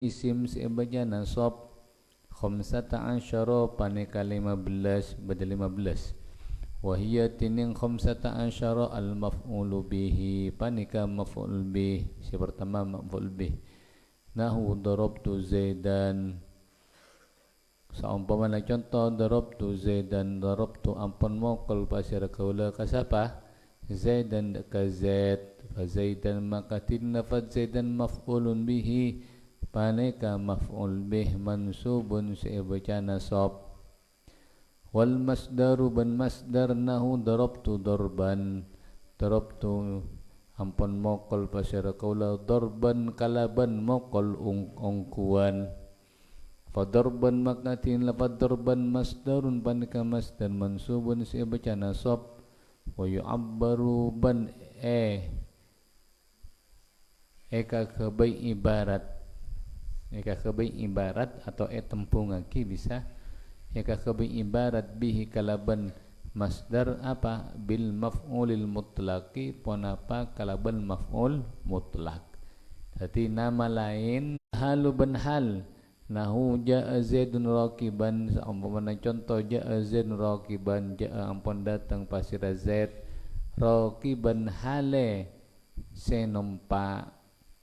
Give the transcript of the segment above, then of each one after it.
isim sebaca nasab khamsata asyara paneka 15 badal 15 wahia tining khamsata asyara al maf'ulu bihi paneka maf'ul bih si pertama maf'ul bih nahu darabtu zaidan saumpamana contoh darabtu zaidan darabtu ampun mokol pasir kaula kasapa zaidan ka zaid fa zaidan maka tin lafaz zaidan maf'ulun bihi paneka maf'ul bih mansubun sebaca nasab wal masdaru ban masdar nahu darabtu darban darabtu ampun mokol pasir kaula darban kalaban mokol ungkuan fadarban makatin lafad darban masdarun paneka masdar mansubun sebaca nasab wa yu'abbaru ban eka kebai ibarat atau tempung lagi bisa eka kebai ibarat bihi kalaban masdar apa bil maf'ulil mutlaqi ponapa kalaban maf'ul mutlak jadi nama lain halu ban hal nahu ja'a zaidun raqiban saumpamana contoh ja'a zaidun raqiban ja'a ampun datang pasira zaid raqiban hale senompa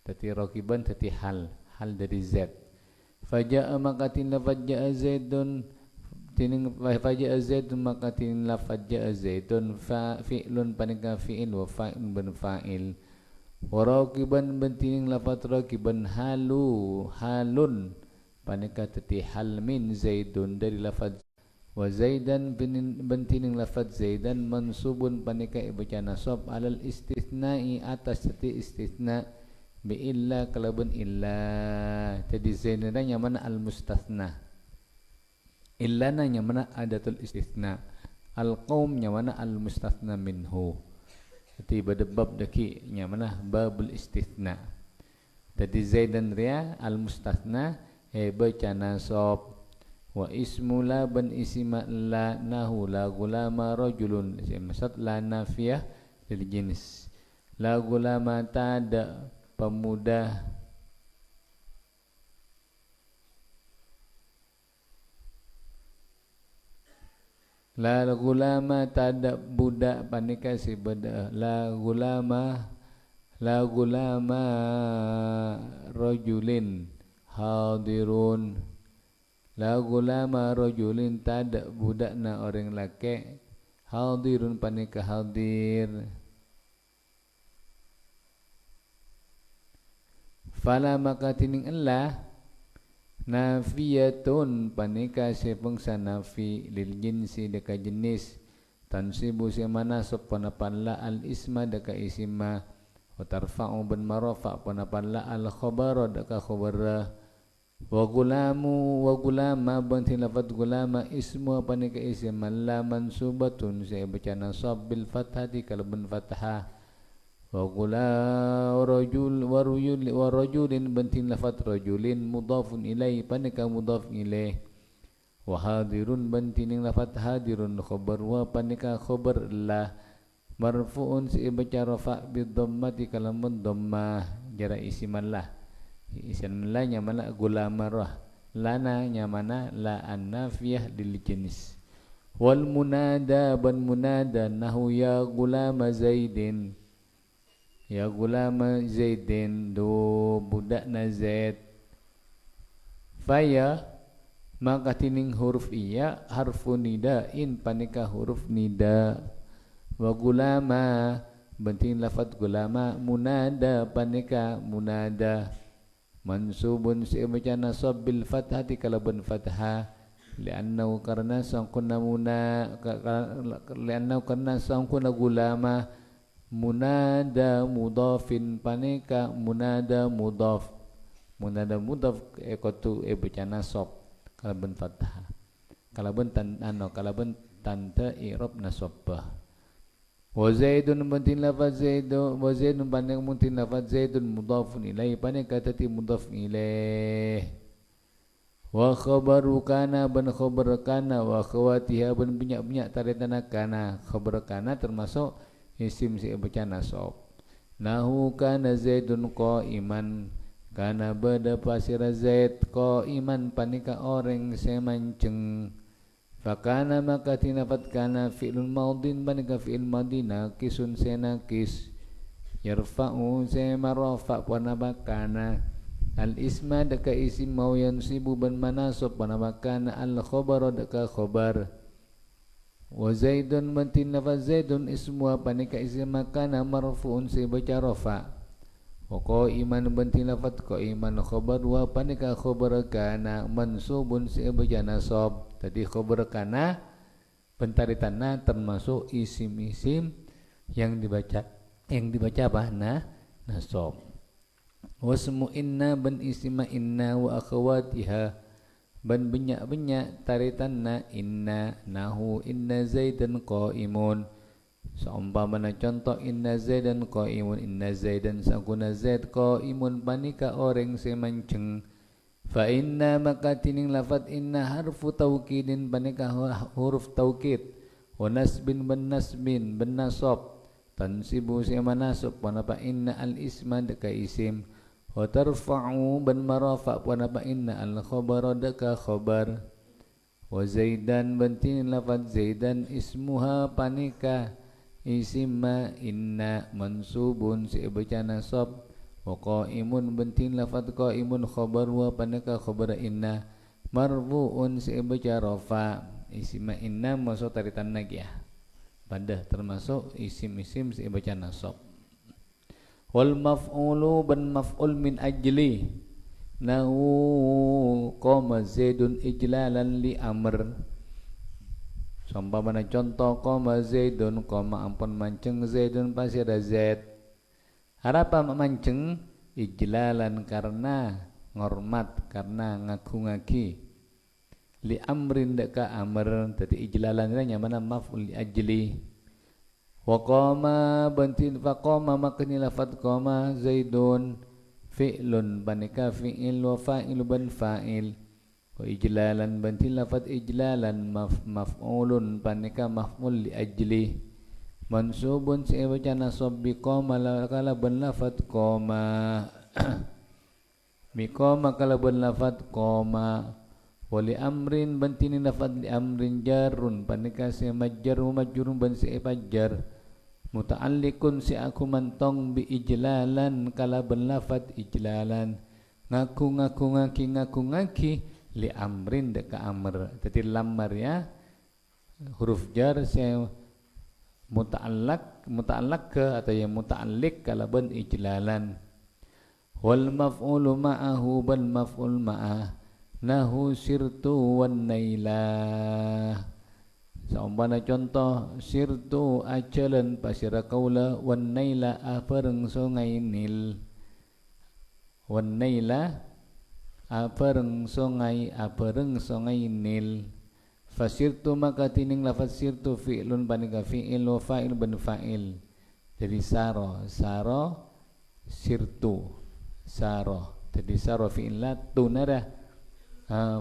dadi raqiban dadi hal dari zaid faja'a makatin lafaz ja'a zaidun tining faja'a zaidun makatin lafaz ja'a zaidun fi'lun panika fi'il wa fa'il ban fa'il wa raqiban tining lafaz raqiban halun paneka tati hal min zaidun dari lafaz wa zaidan bintining lafaz zaidan mansubun paneka ibaca nasab alal istitsna'i atas tati istitsna bi illa kalaban illa jadi zaidan nya mana al mustatsna illa nya mana adatul istitsna al qaum nya mana al mustatsna minhu jadi pada bab daki nya mana babul istitsna jadi zaidan ria al mustatsna baca nasab wa ismu la ban isma la nahu la gulama rajulun maksud la nafiyah lil jenis la gulama tada pemuda la gulama tada budak panika si beda la gulama rajulin hadirun la gulama rajulin tada budakna orang laki hadirun panika hadir fala maka tining Allah nafiyatun panika sepengsa nafi lil jinsi deka jenis tansibu semana sopanapan la al isma deka isma wa tarfa'u ban marafa panapan la al khabara deka khabara wa gulama bantin lafad gulama ismu panika isim la mansubatun saya baca nasab bil fathati kalbun fathah wa rajulin bantin lafad rajulin mudhafun ilai panika mudhaf ilaih wa hadirun bantin lafad hadirun khabar wa panika khabar la marfu'un saya baca rafa bid dhammati kalamun dhammah jara isimallah isim la nya mana gulamarah lana nya mana la annafiyah lil jenis wal munada ban munada nahu ya gulama zaidin do budakna zaid faya maka tining huruf iya harfu nidain panika huruf nida wa gulama benting lafaz gulama munada panika munada mansubun sebaca nasab bil fathati kalaban fathah li'annahu karna sangkunna gulama munada mudhafin paneka munada mudhaf ekotu baca nasab kalaban fathah kalaban tanda i'rab nasabah wa zaidun bantin lafaz zaidu wa zaidun paneka muntin lafaz zaidun mudhafun ilaihi paneka tati mudhaf ilaih wa khabaru kana ban khabar kana wa khawatiha ban banyak taritana kana khabar kana termasuk isim si baca nasab nahu kana zaidun qa'iman Kana bada pasir Zaid qa'iman panika orang semanceng. Fakana maka tinafat kana fi'lul maudin panika fi'il madina kisun senakis. Yarfa'u semarafa panabakana al isma daka isim mau yansibu ban manasab panabakana al khabara daka khabar. Wa Zaidun bantin lafaz Zaidun ismu panika isim makana marfu'un sebaca rafa. Wa qa'iman bantin lafaz qa'iman khabar wa panika khabar kana mansubun sebaca nasab. Tadi khabar kana pentaritanna termasuk isim-isim yang dibaca apa? Nasab. Wasmu inna ban isma inna wa akhawatiha ban benyak-benyak taritanna inna nahu inna zaidan qa'imun. Seumpamana contoh inna zaidan qa'imun, inna zaidan sakuna zaid qa'imun panika orang semanceng. Fa inna maka tining lafat inna harfu taukidin panika huruf taukid. Wa nasbin ban nasbin ban nasab tansibu semanasub panapa inna al isma deka isim. Wa tarfa'u ban marafa panapa inna al khabara deka khabar. Wa zaidan bantin lafaz zaidan ismuha panika isimma inna mansubun sebaca nasab. Wa qa'imun bantin lafaz qa'imun khabar wa panika khabar inna marfu'un sebaca rafa. Isimma inna masuk taritan lagi ya. Pada termasuk isim-isim sebaca nasab. Wal maf'ulu ban maf'ul min ajli nahu qama zaidun ijlalan li amr. Seumpamana contoh qama zaidun qama ampun manceng zaidun pasti ada zaid. Harapa manceng ijlalan karena ngormat, karena ngaku-ngaki. Li amrin deka amr, tadi ijlalan nya mana maf'ul li ajli. Wa qama bantin fa qama makni lafaz qama zaidun fi'lun panika fi'il wa fa'il ban fa'il. Wa ijlalan bantin lafaz ijlalan maf'ulun panika maf'ul li ajli. Mansubun sebaca nasab bi qama kala ban lafaz qama. Bi qama kala ban lafaz qama. Wali amrin bantini lafad li amrin jarun panika si majjar majrun ban si fajar muta'alliqun si aku mantong bi ijlalan kala ban lafad ijlalan ngaku ngaki li amrin deka amr. Jadi lamar ya huruf jar si muta'allaq ke atau yang muta'alliq kala ban ijlalan. Wal maf'ulu ma'ahu ban maf'ul ma'ah nahu sirtu wan nailah. Seumpama contoh sirtu ajalan pasira kaula wan naila apereng sungai Nil. Wan naila apereng sungai Nil. Fasirtu maka tining lafaz sirtu fi'lun panika fi'il wa fa'il ban fa'il. Jadi saro sirtu saro. Jadi saro fi'illah tunara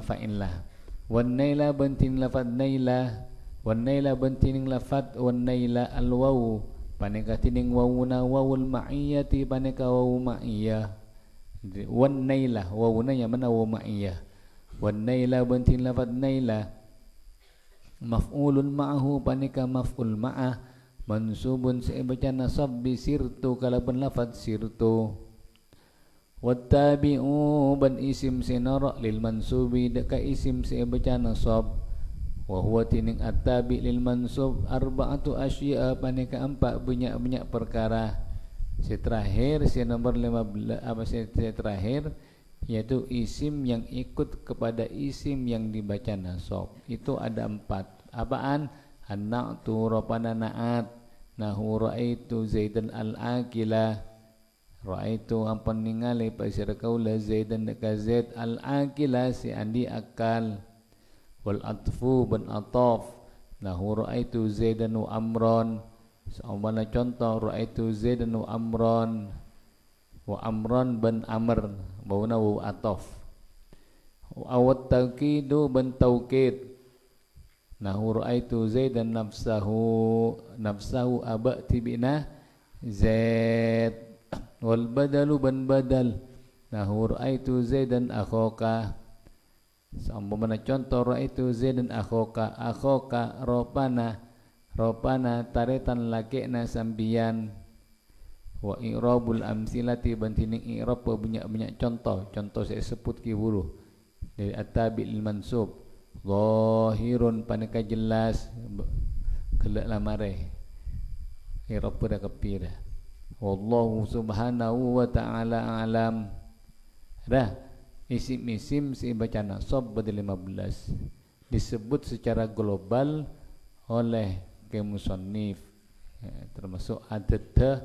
fa'illah. Wan naila bantin lafad naila, wan naila bantining lafad wan naila al waw panika tining wawuna wawul ma'iyati panika waw ma'iyah. Wan naila wawuna nya mana waw ma'iyah. Wan naila bantin lafad naila maf'ulun ma'ahu panika maf'ul ma'ah mansubun sebaca nasab bi sirtu kalaban lafad sirtu. Wattabi'u ban isim sinara lil mansubi deka isim sebaca nasab. Wa huwa tining attabi lil mansub arba'atu asya'a panika empat banyak perkara. Si terakhir si nomor 15 si terakhir yaitu isim yang ikut kepada isim yang dibaca nasab. Itu ada 4. Apaan? An-na'tu rapana na'at. Nahu ra'aitu zaidan al-akilah. Ra'aitu ampun ningali pasir kaula zaidan deka zaid al-akila si andi akal. Wal atfu ban ataf nahu ra'aitu zaidan wa amron. Seumpama contoh ra'aitu zaidan wa amron ban amr bauna wa ataf. Awat taukidu ban taukid nahu ra'aitu zaidan nafsahu abati bina zaid. Wal badalu ban badal nahu ra'aitu Zaidan akhoka. Seumpama contoh ra'aitu Zaidan akhoka ropana taretan lakekna sambian. Wa i'rabul amsilati bantining i'rab banyak contoh saya sebut ki huruf dari at-tabi'il mansub zahirun paneka jelas gelak lamare i'rab pada kepira wallahu subhanahu wa ta'ala alam. Dah isim-isim si baca nasab pada 15 disebut secara global oleh musannif termasuk adat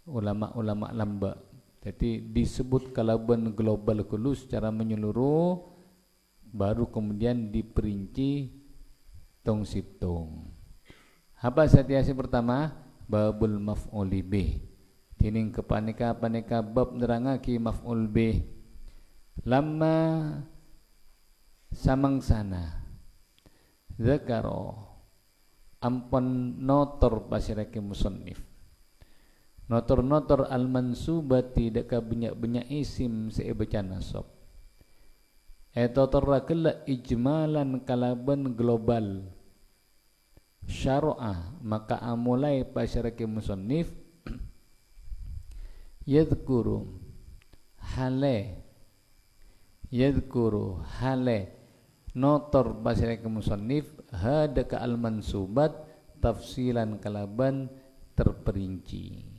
ulama-ulama lamba. Jadi disebut kalaban global kulu secara menyeluruh, baru kemudian diperinci tong situng. Apa satiasi pertama? Babul maf'uli bih. Tining kepaneka bab nerangaki maf'ul bih. Lama samangsana zakaro ampun notor pasirake musannif notor al-mansubati deka banyak isim sebaca nasab. Totorrakela ijmalan kalaban global. Syara'ah maka amulai pasyarake musannif yadhkuru hale notor pasyarake musannif hadaka al-mansubat tafsilan kalaban terperinci.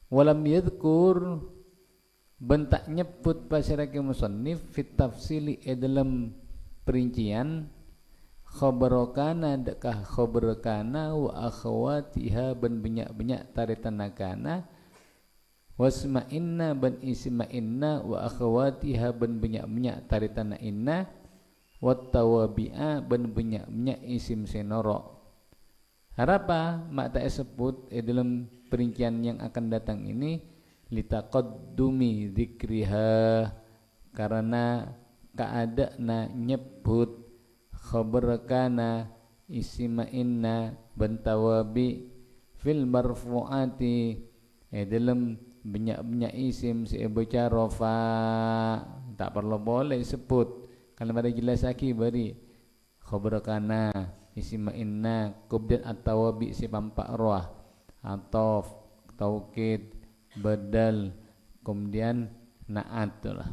Walam yadhkur bentak nyebut pasyarake musannif fit tafsili dalam perincian khabarokana dekah khabarokana wa akhawatiha ban banyak taritanakana wasma'inna ban isma'inna wa akhawatiha ban banyak taritana inna wat tawabi'a ban banyak isim senoro. Harapa mak tak sebut dalam perincian yang akan datang ini litaqaddumi dzikriha karena kaadana nyebut khabar kana isma inna bantawabi fil marfuati dalam banyak isim sebaca rafa tak perlu boleh sebut kalau ada jelas lagi bari khabar kana isma inna kemudian at-tawabi si pampak roh atof taukid badal kemudian na'at lah.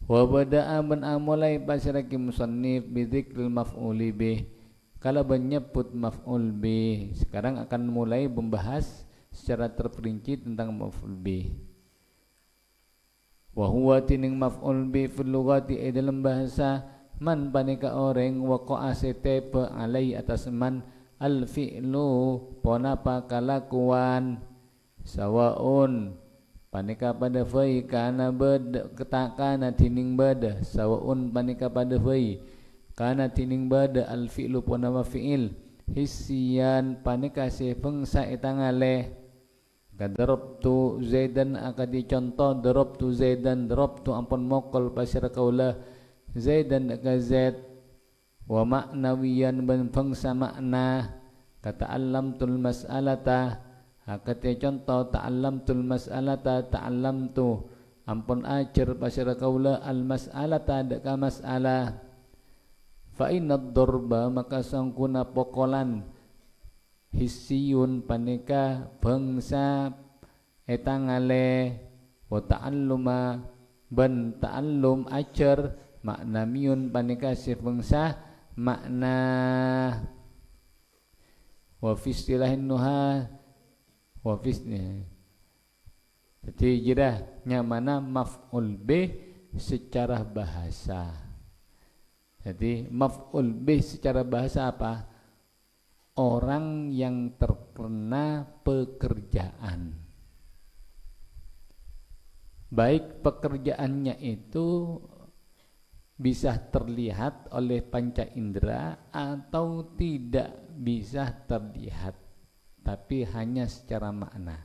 Wa bada'a man amulai pasyaraki musannif bidzikril maf'uli bih. Kalau menyebut maf'ul bih, sekarang akan mulai membahas secara terperinci tentang maf'ul bih. Wa huwa tining maf'ul bih fil lughati dalam bahasa man paneka orang waqa'a setepe alai atas man al fi'lu ponapa kalakuan sawaun paneka pada fai kana bad ketakana tining bada sawaun paneka pada fai kana tining bada al fi'lu ponapa fi'il hissian paneka se pengsa etangale kadarabtu zaidan akadi contoh darabtu zaidan darabtu ampun mokol pasir kaula zaidan ka zaid wa ma'nawiyan ban fangsa makna kata'allamtul mas'alata hakate contoh ta'allamtul mas'alata ta'allamtu ampun ajar pasir kaula al mas'alata deka mas'alah fa inad darba maka sangkuna pokolan hissiyun paneka bangsa etangale wa ta'alluma ban ta'allum ajar maknamiyun paneka sifengsa makna wa fi istilahin nuha wa fi jadi jirahnya mana maf'ul bih secara bahasa. Jadi maf'ul bih secara bahasa apa? Orang yang terkena pekerjaan, baik pekerjaannya itu bisa terlihat oleh panca indera atau tidak bisa terlihat tapi hanya secara makna.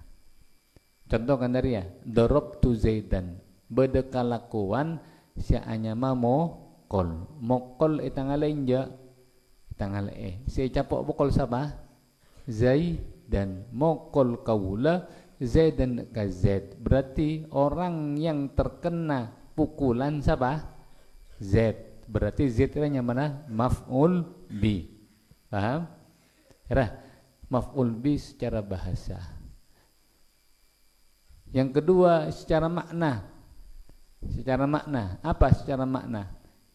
Contoh kan dari ya darabtu zaidan bedekalakuan sianya mokol mokol itangale inja itangale saya capok pokol siapa zaidan mokol kaula Zaidan ka Zaid. Berarti orang yang terkena pukulan siapa? Zaid. Berarti Zaid itu yang mana? Maf'ul bi. Paham? Ya, maf'ul bi secara bahasa. Yang kedua secara makna. Secara makna, apa secara makna?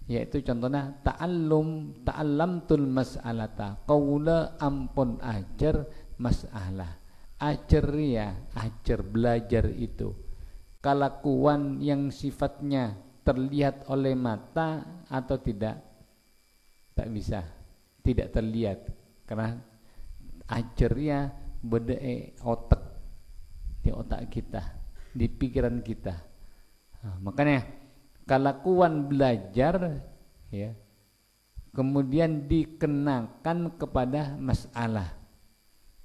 Yaitu contohnya ta'allamtul mas'alata. Qaula ampun ajar mas'alah. Ajar ya, ajar belajar itu. Kelakuan yang sifatnya terlihat oleh mata atau tidak? Tak bisa, tidak terlihat. Karena ajar ya beda otak di otak kita, di pikiran kita. Nah, makanya kelakuan belajar ya kemudian dikenakan kepada masalah.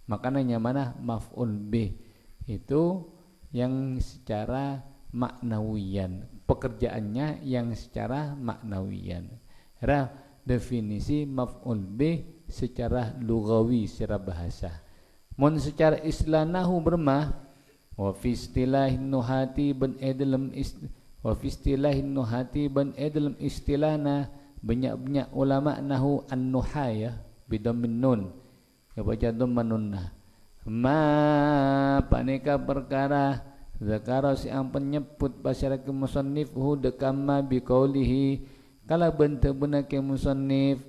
Makanya mana maf'ul bih itu yang secara maknawiyan, pekerjaannya yang secara maknawiyan. Era definisi maf'ul bih secara lugawi, secara bahasa. Mun secara istilahnahu bermah wa fi istilahin nuhati ban dalam wa fi istilahin nuhati ban dalam istilahna banyak-banyak ulama nahu an-nuhaya bidammin nun ya baca dhamman nunnah ma paneka perkara zakara si ang penyebut masyarakat musannif hu dekama biqaulihi kala bentuk benar ke musannif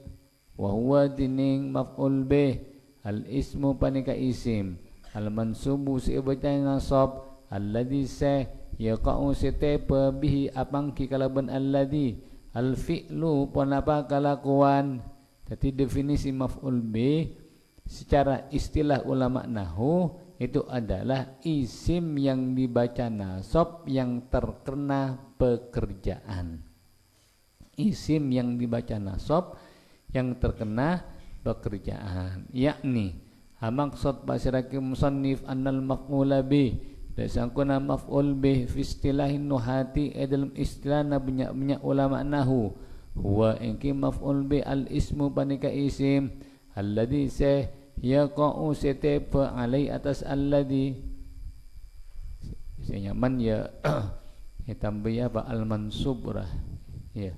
wa huwa dining maf'ul bih al ismu paneka isim al mansubu si baca nasab alladhi sa yaqa'u sitepa bihi apangki kalaban alladhi al fi'lu ponapa kalakuan. Jadi definisi maf'ul bih secara istilah ulama nahwu itu adalah isim yang dibaca nasab yang terkena pekerjaan. Isim yang dibaca nasab yang terkena pekerjaan, yakni maksud masyarakat musannif annal maf'ula bih dan sangkuna maf'ul bih fi istilahin nuhati dalam istilahna banyak ulama nahu huwa ingki maf'ul bih al ismu panika isim alladhi sa yaqa'u setiapa alai atas alladhi saya nyaman ya tambah apa al mansub ya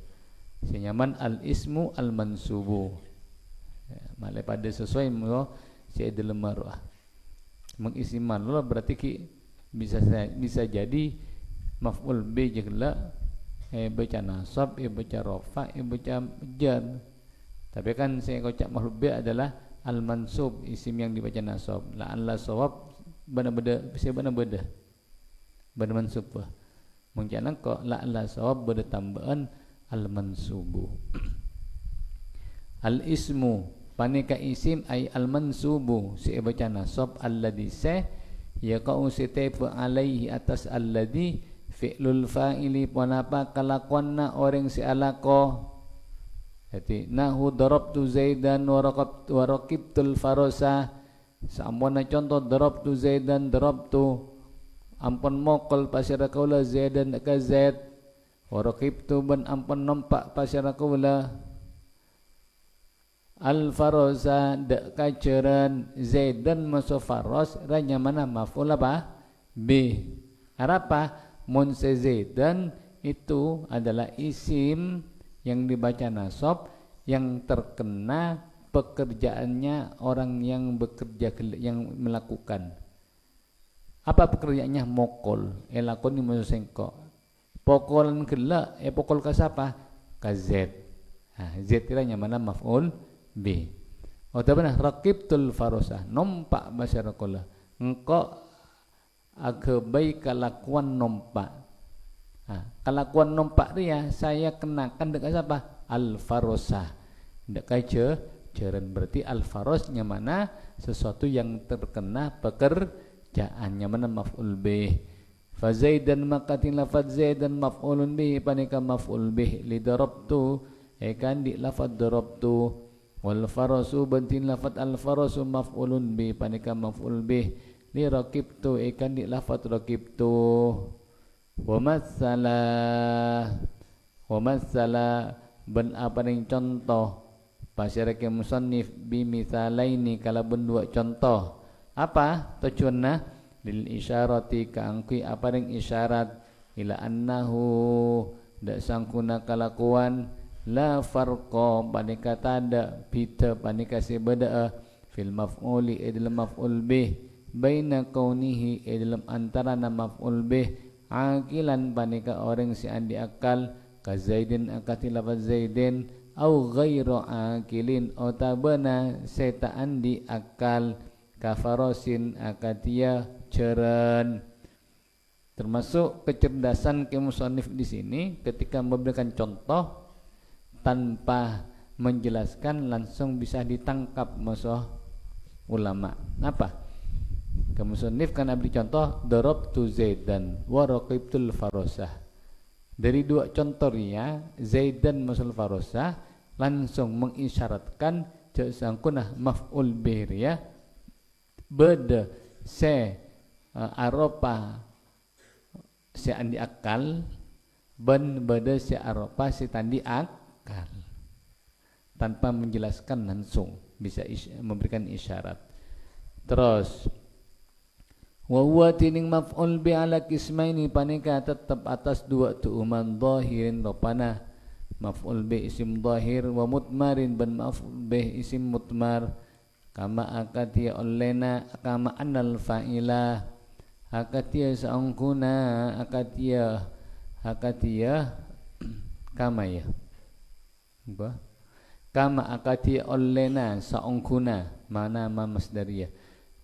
saya nyaman al ismu al mansubu ya, malah pada sesuai saya dalam marwah mengisiman lo berarti ki bisa jadi maf'ul bi jegla baca nasab baca rafa baca jar tapi kan saya kocak maf'ul bi adalah al mansub isim yang dibaca nasab la alla sawab bana-beda bisa bana-beda bana mansub mungkin kok la alla sawab beda tambahan al mansubu al ismu paneka isim ay al mansubu si baca nasab alladhi sa yaqa'u sitifa alaihi atas alladhi fi'lul fa'ili panapa kalakuanna orang si alako. Jadi nahu darabtu zaidan wa raqibtul farasa sampun contoh darabtu zaidan darabtu ampun mokol pasira kaula zaidan ka zaid wa raqibtu ban ampun nampak pasira kaula al-farosa dak kaceran zaidan maso faros ranya mana maf'ul apa b apa mun zaidan itu adalah isim yang dibaca nasab yang terkena pekerjaannya orang yang bekerja yang melakukan apa pekerjaannya mokol elakoni maso sengko pokolan gela pokol ka siapa ka zaid zaid ranya mana maf'ul B. Otabana raqibtul farosah nompak masyarakat engkau agabai kelakuan nompak. Kelakuan nompak dia saya kenakan dekat siapa? Al farosah. Dekat jaran berarti al farosnya mana sesuatu yang terkena pekerjaannya mana maf'ul bih. Fa zaidan maqatin lafaz zaidan maf'ulun bih panika maf'ul bih li darabtu kan di lafaz darabtu wal farasu bantin lafat al farasu maf'ulun bi panika maf'ul bih li raqibtu ikan di lafat raqibtu wa masalah ben apa ning contoh pasyarake musannif bi misalaini kalaben dua contoh apa tujuanna lil isyarati kaangki apa ring isyarat ila annahu dak sangkuna kalakuan la farqa panika tada bida panika si beda fil maf'uli dalam maf'ul bih baina kaunihi dalam antara maf'ul bih aqilan panika orang si andi akal ka zaidin akati lafaz zaidin au ghairu akilin otabana seta andi akal kafarosin akatia ceren. Termasuk kecerdasan musannif di sini ketika memberikan contoh tanpa menjelaskan langsung bisa ditangkap musuh ulama. Apa? Musannif kan beri contoh darabtu zaidan wa raqibtul farasah. Dari dua contohnya zaidan musul farasah langsung mengisyaratkan sangkunah maf'ul bih ya beda se aropa se andi akal ben beda se aropa se tandi akal tanpa menjelaskan langsung bisa memberikan isyarat. Terus wa huwa tining maf'ul bi ala qismaini panika tetap atas dua tu'uman dhahirin ropana maf'ul bi isim dhahir wa mutmarin ban maf'ul bi isim mutmar kama akatia olena kama annal fa'ila akatia saungkuna akatia kama ya apa kama akatia olena saungkuna mana masdariyah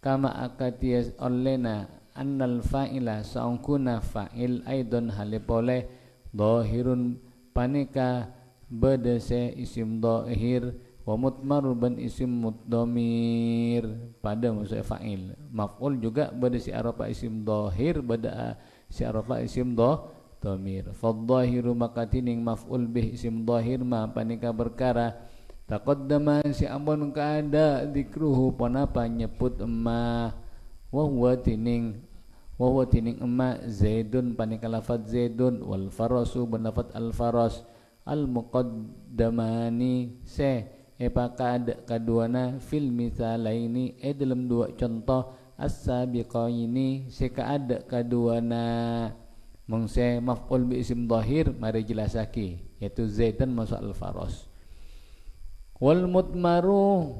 kama akatia olena annal fa'ila saungkuna fa'il aidon halipole dhahirun panika bedese isim dhahir wa mutmar ban isim mudhamir pada maksud fa'il maf'ul juga bedese arafa isim dhahir beda si arafa isim dhamir fadhahiru makatining maf'ul bih isim dhahir ma panika perkara taqaddama si ampun kaada dikruhu panapa nyebut emma wa huwa tining emma zaidun panika lafaz zaidun wal farasu ban lafaz al faras al muqaddamani se epaka kaduana fil misalaini dalam dua contoh as-sabiqaini se kaada kaduana mengse maf'ul bi isim dhahir mari jelasaki yaitu zaidan masuk al faras wal mutmaru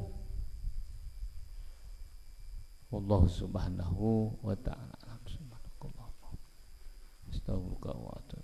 wallahu subhanahu wa ta'ala subhanakallah astaghfiruka wa atubu